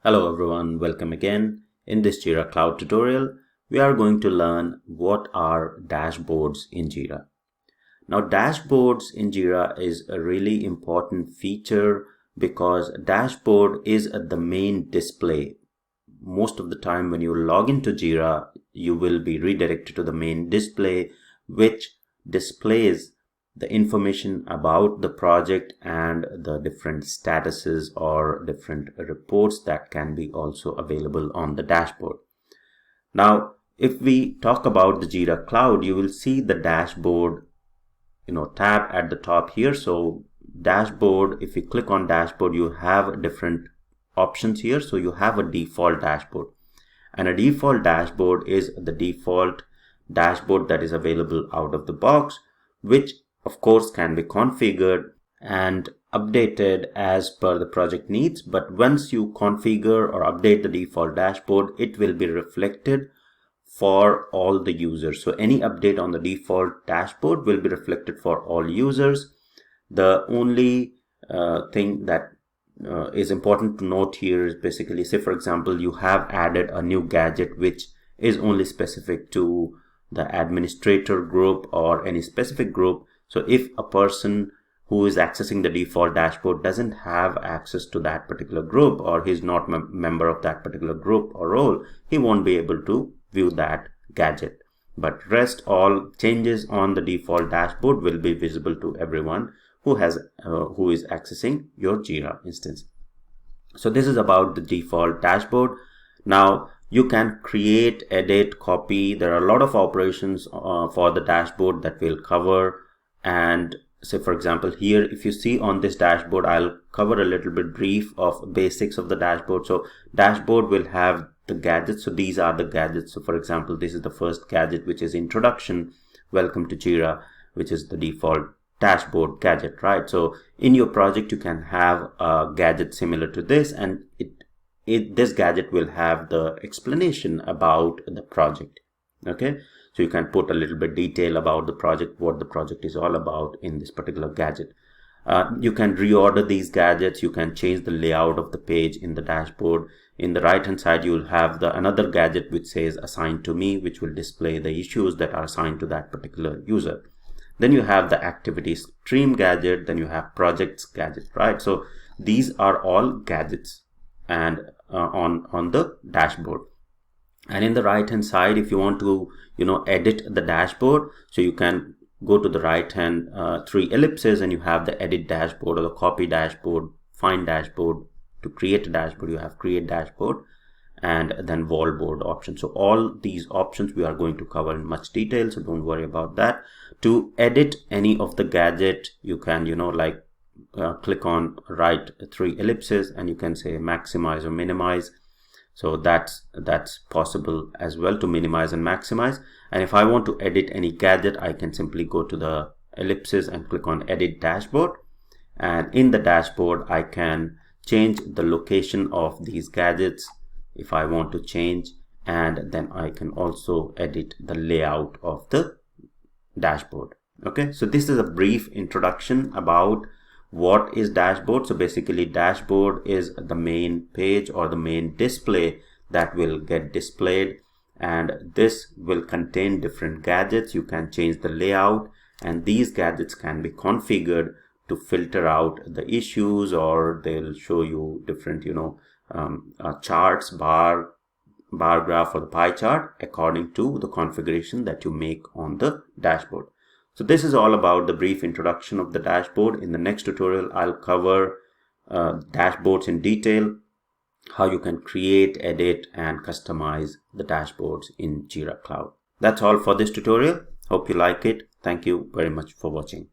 Hello everyone, welcome again. In this Jira Cloud tutorial, we are going to learn what are dashboards in Jira. Now, dashboards in Jira is a really important feature because dashboard is the main display. Most of the time when you log into Jira, you will be redirected to the main display, which displays the information about the project and the different statuses or different reports that can be also available on the dashboard. Now, if we talk about the Jira Cloud, you will see the dashboard tab at the top here. So dashboard, if you click on dashboard, you have different options here. So you have a default dashboard, and a default dashboard is the default dashboard that is available out of the box, which of course can be configured and updated as per the project needs. But once you configure or update the default dashboard, it will be reflected for all the users. So any update on the default dashboard will be reflected for all users. The only thing that is important to note here is basically, say for example, you have added a new gadget which is only specific to the administrator group or any specific group. So if a person who is accessing the default dashboard doesn't have access to that particular group, or he's not a member of that particular group or role, he won't be able to view that gadget. But rest all changes on the default dashboard will be visible to everyone who is accessing your Jira instance. So this is about the default dashboard. Now you can create, edit, copy. There are a lot of operations for the dashboard that we'll cover. And say for example here, if you see on this dashboard, I'll cover a little bit brief of basics of the dashboard. So dashboard will have the gadgets. So these are the gadgets. So for example, this is the first gadget, which is introduction, welcome to Jira, which is the default dashboard gadget, right? So in your project you can have a gadget similar to this, and this gadget will have the explanation about the project. Okay, so you can put a little bit detail about the project, what the project is all about in this particular gadget. You can reorder these gadgets. You can change the layout of the page in the dashboard. In the right hand side, you will have another gadget which says assigned to me, which will display the issues that are assigned to that particular user. Then you have the activity stream gadget. Then you have projects gadget, right? So these are all gadgets and on the dashboard. And in the right hand side, if you want to edit the dashboard, so you can go to the right hand three ellipses, and you have the edit dashboard or the copy dashboard, find dashboard. To create a dashboard, you have create dashboard, and then wallboard option. So all these options we are going to cover in much detail, so don't worry about that. To edit any of the gadget, you can click on right three ellipses, and you can say maximize or minimize. So that's possible as well, to minimize and maximize. And if I want to edit any gadget, I can simply go to the ellipses and click on edit dashboard. And in the dashboard, I can change the location of these gadgets if I want to change. And then I can also edit the layout of the dashboard. Okay, so this is a brief introduction about what is dashboard. So basically dashboard is the main page or the main display that will get displayed, and this will contain different gadgets. You can change the layout, and these gadgets can be configured to filter out the issues, or they'll show you different charts, bar graph, or the pie chart according to the configuration that you make on the dashboard. So this is all about the brief introduction of the dashboard. In the next tutorial, I'll cover dashboards in detail, how you can create, edit, and customize the dashboards in Jira Cloud. That's all for this tutorial. Hope you like it. Thank you very much for watching.